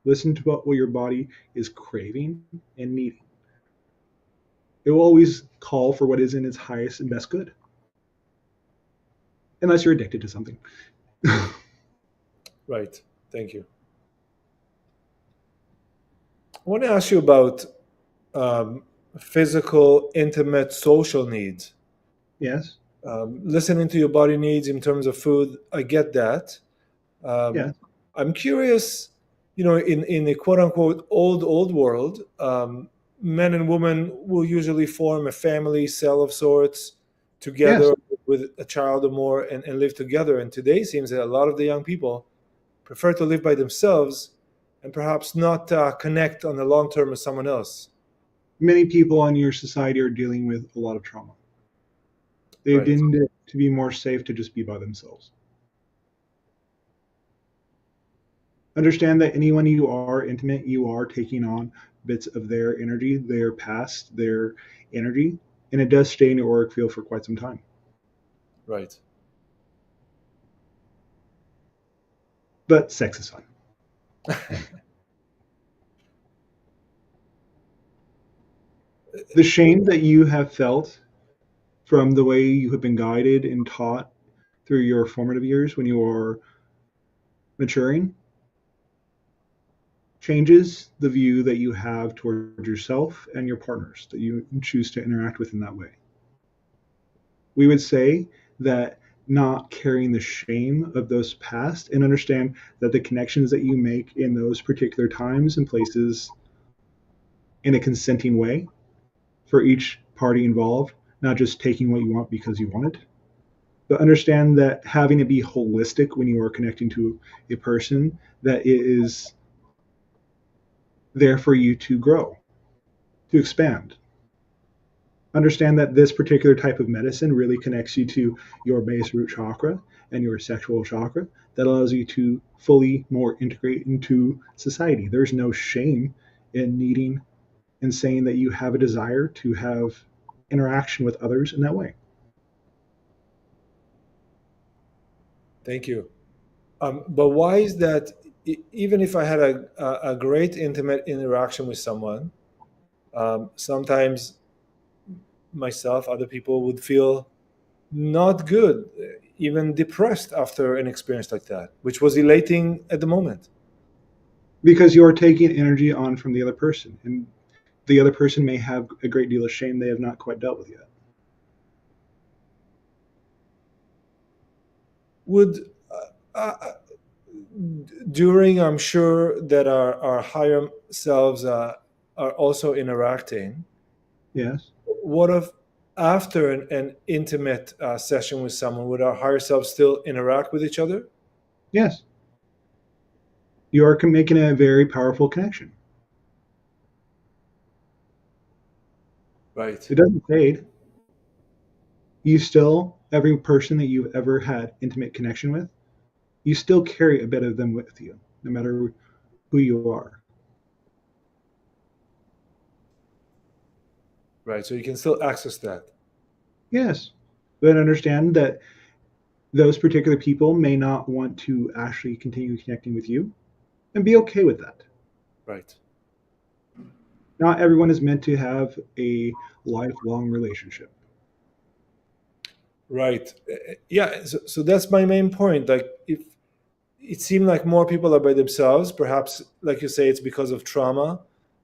Listen to what your body is craving and needing. It will always call for what is in its highest and best good. Unless you're addicted to something. Right. Thank you. I want to ask you about um, physical, intimate, social needs. Yes. Listening to your body needs in terms of food, I get that. Um, Yes. I'm curious, in the quote unquote old world, men and women will usually form a family cell of sorts Yes. together with a child or more and live together. And today it seems that a lot of the young people prefer to live by themselves and perhaps not connect on the long term with someone else. Many people in your society are dealing with a lot of trauma. They've Right, deemed it to be more safe to just be by themselves. Understand that anyone you are intimate, you are taking on bits of their energy, their past, their energy, and it does stay in your auric field for quite some time. right. But sex is fun. The shame that you have felt from the way you have been guided and taught through your formative years when you are maturing changes the view that you have towards yourself and your partners that you choose to interact with in that way. We would say that not carrying the shame of those past and understand that the connections that you make in those particular times and places in a consenting way for each party involved, not just taking what you want because you want it, but understand that having it be holistic when you are connecting to a person, that it is there for you to grow, to expand. Understand that this particular type of medicine really connects you to your base root chakra and your sexual chakra that allows you to fully more integrate into society. There's no shame in needing and saying that you have a desire to have interaction with others in that way. Thank you. But why is that? Even if I had a great intimate interaction with someone, sometimes myself, other people would feel not good, even depressed after an experience like that, which was elating at the moment. Because you're taking energy on from the other person, and the other person may have a great deal of shame they have not quite dealt with yet. Would uh, during, I'm sure that our higher selves are also interacting. Yes. What if after an intimate session with someone, would our higher selves still interact with each other? Yes. You are making a very powerful connection. Right. It doesn't fade. You still, every person that you've ever had intimate connection with, you still carry a bit of them with you, no matter who you are. Right. So you can still access that. Yes. But understand that those particular people may not want to actually continue connecting with you and be okay with that. Right. Not everyone is meant to have a lifelong relationship. Right. Yeah. So that's my main point. Like, if it seemed like more people are by themselves, perhaps, like you say, it's because of trauma,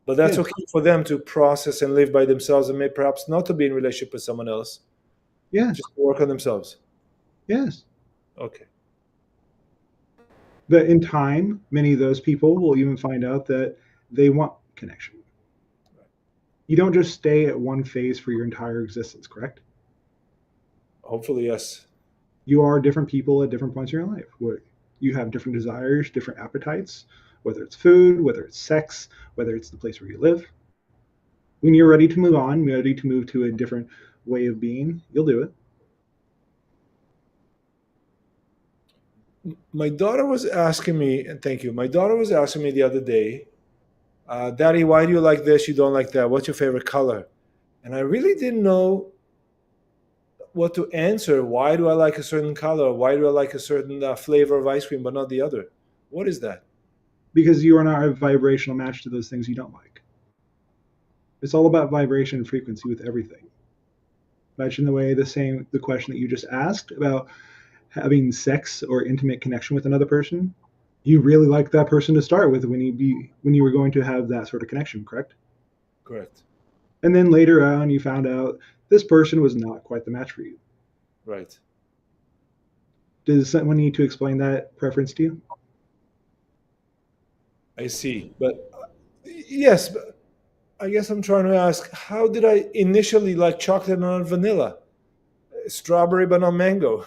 but that's Yes, okay for them to process and live by themselves, and may perhaps not to be in relationship with someone else, yes, just to work on themselves. yes. Okay. But in time, many of those people will even find out that they want connection. You don't just stay at one phase for your entire existence, correct? Hopefully, yes. You are different people at different points in your life. You have different desires, different appetites, whether it's food, whether it's sex, whether it's the place where you live. When you're ready to move on, ready to move to a different way of being, you'll do it. My daughter was asking me, and thank you. My daughter was asking me the other day, Daddy, why do you like this? You don't like that? What's your favorite color? And I really didn't know what to answer. Why do I like a certain color? Why do I like a certain flavor of ice cream, but not the other? What is that? Because you are not a vibrational match to those things you don't like. It's all about vibration and frequency with everything. Much in the way the question that you just asked about having sex or intimate connection with another person, you really liked that person to start with when you were going to have that sort of connection, correct? Correct. And then later on, you found out this person was not quite the match for you. Right. Does someone need to explain that preference to you? I see. But yes, but I guess I'm trying to ask, how did I initially like chocolate and not vanilla? Strawberry but not mango?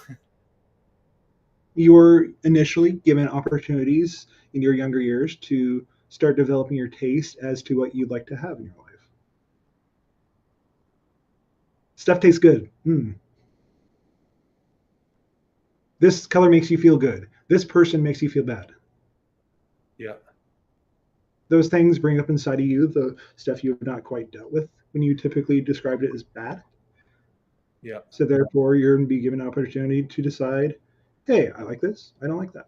You were initially given opportunities in your younger years to start developing your taste as to what you'd like to have in your life. Stuff tastes good. This color makes you feel good. This person makes you feel bad. Yeah. Those things bring up inside of you the stuff you have not quite dealt with when you typically described it as bad. Yeah. So therefore, you're going to be given an opportunity to decide, hey, I like this. I don't like that.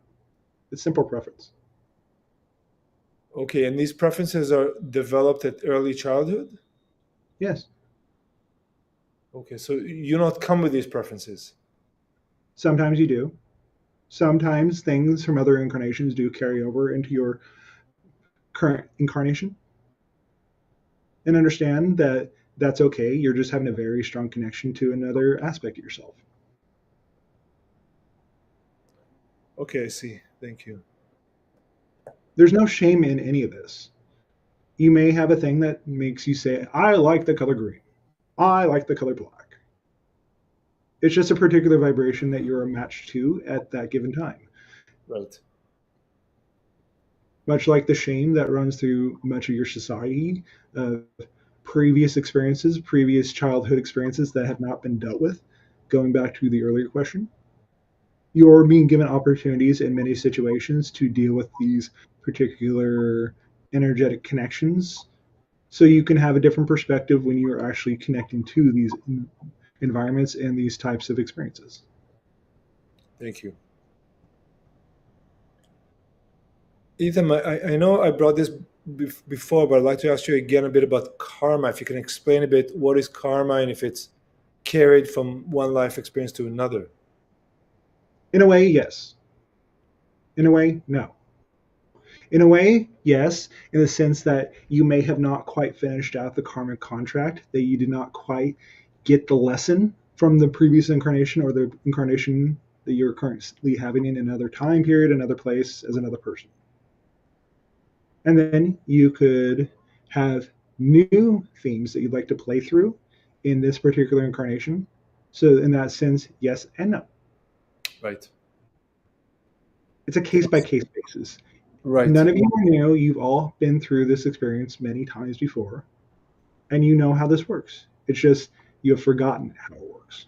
It's simple preference. Okay. And these preferences are developed at early childhood? Yes. Okay. So you not come with these preferences. Sometimes you do. Sometimes things from other incarnations do carry over into your current incarnation. And understand that that's okay. You're just having a very strong connection to another aspect of yourself. Okay. I see. Thank you. There's no shame in any of this. You may have a thing that makes you say, I like the color green. I like the color black. It's just a particular vibration that you're a match to at that given time. Right. Much like the shame that runs through much of your society, previous experiences, previous childhood experiences that have not been dealt with, going back to the earlier question, you're being given opportunities in many situations to deal with these particular energetic connections so you can have a different perspective when you're actually connecting to these environments and these types of experiences. Thank you. Ethan, I know I brought this before, but I'd like to ask you again a bit about karma. If you can explain a bit what is karma and if it's carried from one life experience to another. In a way, yes. In a way, no. In a way, yes, in the sense that you may have not quite finished out the karmic contract, that you did not quite get the lesson from the previous incarnation or the incarnation that you're currently having in another time period, another place, as another person. And then you could have new themes that you'd like to play through in this particular incarnation. So, in that sense, yes and no. Right. It's a case by case basis. Right. None of you know, you've all been through this experience many times before, and you know how this works. It's just you have forgotten how it works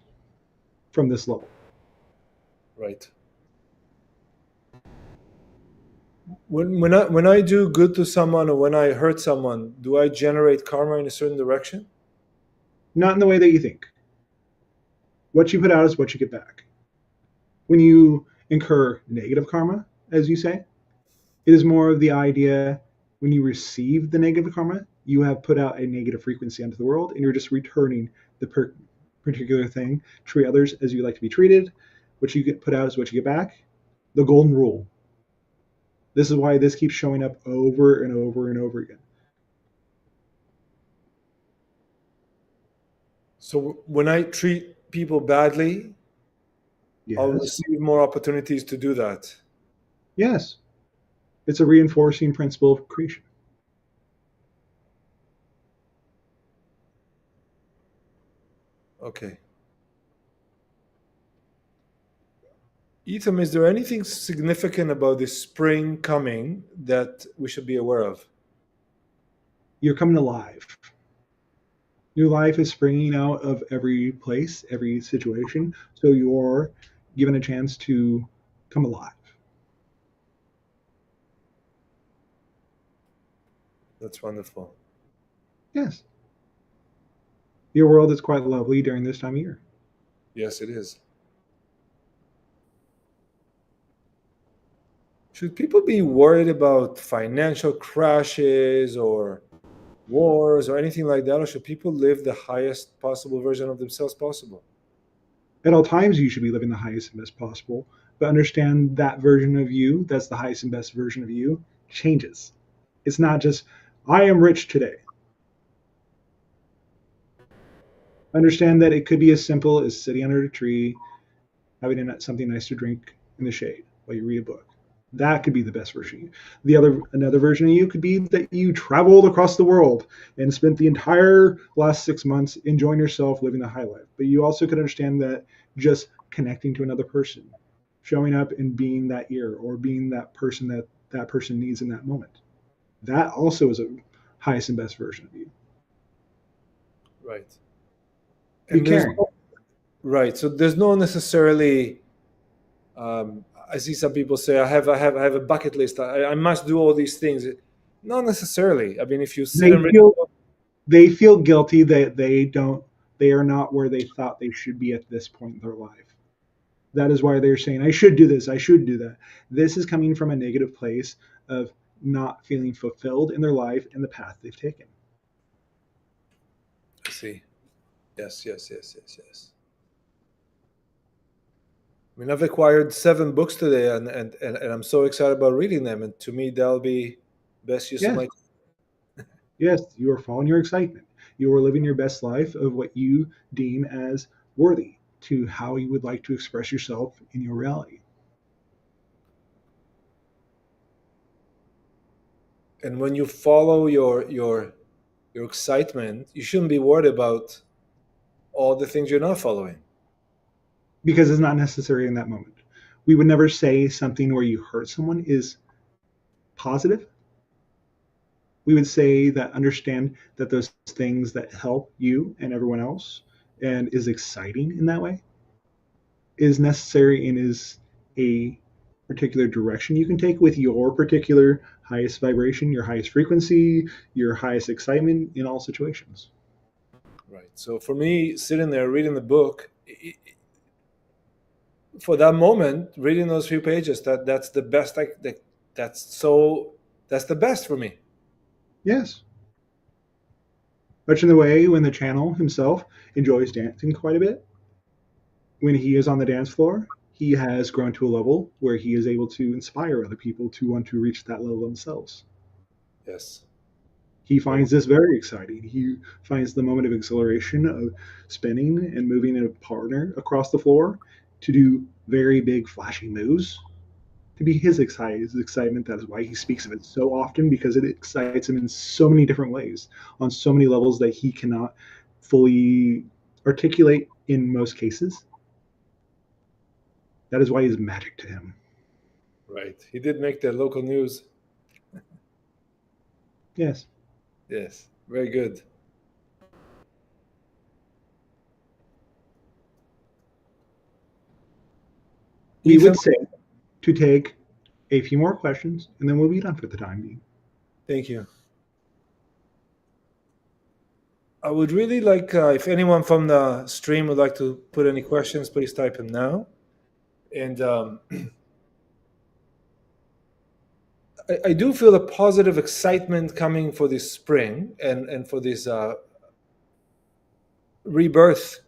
from this level. Right. When I do good to someone or when I hurt someone, do I generate karma in a certain direction? Not in the way that you think. What you put out is what you get back. When you incur negative karma, as you say, it is more of the idea when you receive the negative karma, You have put out a negative frequency onto the world, and you're just returning the particular thing. Treat others as you like to be treated. What you get put out is what you get back. The golden rule. This is why this keeps showing up over and over and over again. So when I treat people badly, I'll Yes. receive more opportunities to do that. Yes. It's a reinforcing principle of creation. Okay. Ethan, is there anything significant about this spring coming that we should be aware of? You're coming alive. New life is springing out of every place, every situation. So you're given a chance to come alive. That's wonderful. Yes. Your world is quite lovely during this time of year. Yes, it is. Should people be worried about financial crashes or wars or anything like that, or should people live the highest possible version of themselves possible? At all times, you should be living the highest and best possible, but understand that version of you, that's the highest and best version of you, changes. It's not just, I am rich today. Understand that it could be as simple as sitting under a tree, having something nice to drink in the shade while you read a book. That could be the best version of you. Another version of you could be that you traveled across the world and spent the entire last 6 months enjoying yourself, living the high life. But you also could understand that just connecting to another person, showing up and being that ear or being that person that that person needs in that moment. That also is a highest and best version of you. Right. Be And there's caring. right. So there's no necessarily. I see some people say, I have a bucket list. I must do all these things. Not necessarily. I mean, if you sit They and read, feel they feel guilty that they are not where they thought they should be at this point in their life. That is why they're saying, I should do this, I should do that. This is coming from a negative place of not feeling fulfilled in their life and the path they've taken. I see. Yes. I mean, I've acquired 7 books today, and I'm so excited about reading them. And to me, that'll be best use of Yes, my. yes, you are following your excitement. You are living your best life of what you deem as worthy to how you would like to express yourself in your reality. And when you follow your excitement, you shouldn't be worried about all the things you're not following. Because it's not necessary in that moment. We would never say something where you hurt someone is positive. We would say that understand that those things that help you and everyone else and is exciting in that way is necessary and is a particular direction you can take with your particular highest vibration, your highest frequency, your highest excitement in all situations. Right. So for me, sitting there reading the book, for that moment, reading those few pages, that's the best. That's the best for me. Yes. Much in the way when the channel himself enjoys dancing quite a bit. When he is on the dance floor, he has grown to a level where he is able to inspire other people to want to reach that level themselves. Yes. He finds this very exciting. He finds the moment of exhilaration of spinning and moving a partner across the floor to do very big flashing moves to be his excitement. That is why he speaks of it so often, because it excites him in so many different ways, on so many levels that he cannot fully articulate in most cases. That is why he's magic to him. Right. He did make the local news. Yes. Yes. Very good. We Ethan, would say to take a few more questions and then we'll be done for the time being. thank you. I would really like, if anyone from the stream would like to put any questions, please type them now. And I do feel a positive excitement coming for this spring and for this rebirth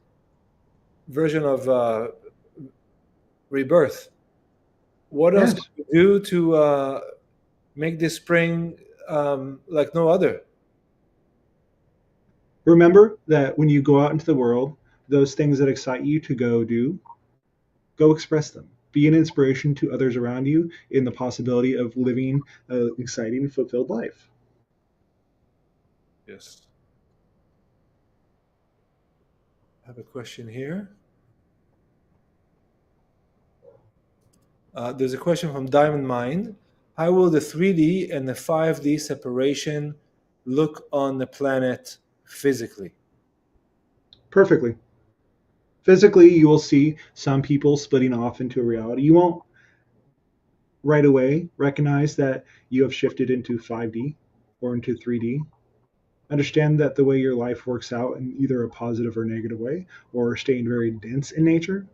version of rebirth. What else can Yes. we do to make this spring like no other? Remember that when you go out into the world, those things that excite you to go do, go express them. Be an inspiration to others around you in the possibility of living an exciting, fulfilled life. Yes. I have a question here. There's a question from Diamond Mind. How will the 3D and the 5D separation look on the planet physically? Perfectly. Physically, you will see some people splitting off into a reality. You won't right away recognize that you have shifted into 5D or into 3D. Understand that the way your life works out in either a positive or negative way, or staying very dense in nature,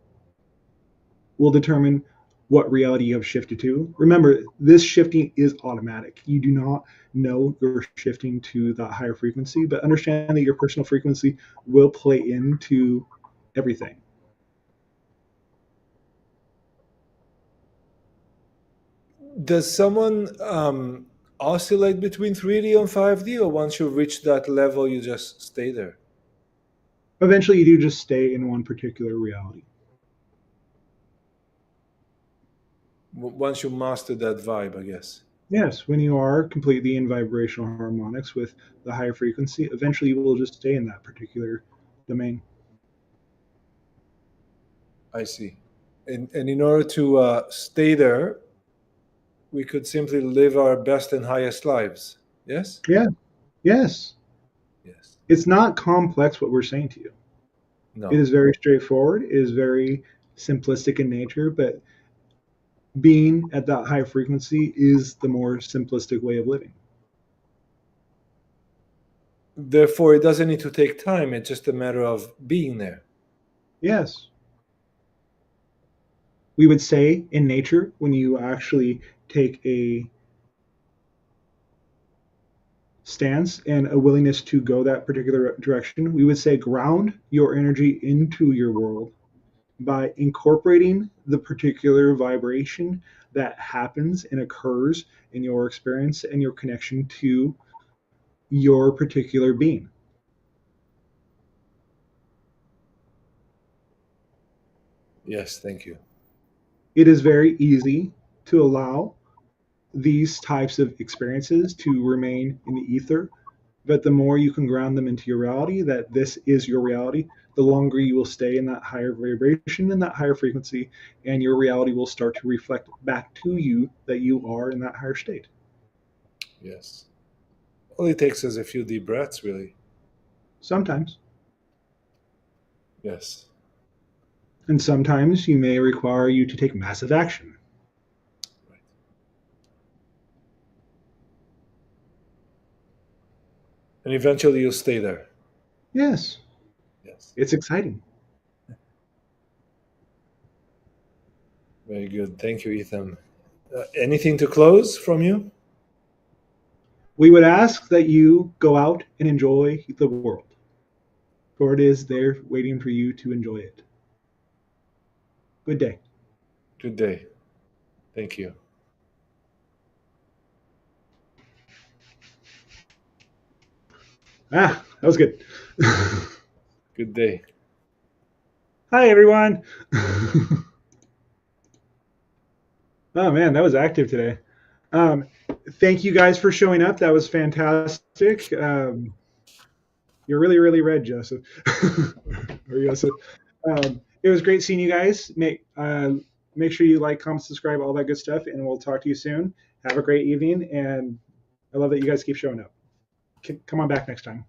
will determine what reality you have shifted to. Remember, this shifting is automatic. You do not know you're shifting to that higher frequency, but understand that your personal frequency will play into everything. Does someone oscillate between 3D and 5D, or once you reach that level, you just stay there? Eventually, you do just stay in one particular reality. Once you master that vibe, I guess. Yes, when you are completely in vibrational harmonics with the higher frequency, eventually you will just stay in that particular domain. I see. And in order to stay there, we could simply live our best and highest lives. Yes? Yeah, yes. Yes. It's not complex what we're saying to you. It No. is very straightforward, it is very simplistic in nature, but being at that high frequency is the more simplistic way of living. Therefore, it doesn't need to take time. It's just a matter of being there. Yes. We would say in nature, when you actually take a stance and a willingness to go that particular direction, we would say ground your energy into your world by incorporating the particular vibration that happens and occurs in your experience and your connection to your particular being. Yes, thank you. It is very easy to allow these types of experiences to remain in the ether, but the more you can ground them into your reality, that this is your reality, the longer you will stay in that higher vibration and that higher frequency, and your reality will start to reflect back to you that you are in that higher state. Yes. All it takes is a few deep breaths, really. Sometimes. Yes. And sometimes you may require you to take massive action. Right. And eventually you'll stay there. Yes, Yes. it's exciting. Very good. Thank you, Ethan. Anything to close from you? We would ask that you go out and enjoy the world, for it is there waiting for you to enjoy it. Good day. Good day. Thank you. Ah, that was good. Good day. Hi, everyone. Oh, man, that was active today. Thank you guys for showing up. That was fantastic. You're really, really red, Joseph. Or Joseph. It was great seeing you guys. Make sure you like, comment, subscribe, all that good stuff, and we'll talk to you soon. Have a great evening, and I love that you guys keep showing up. Come on back next time.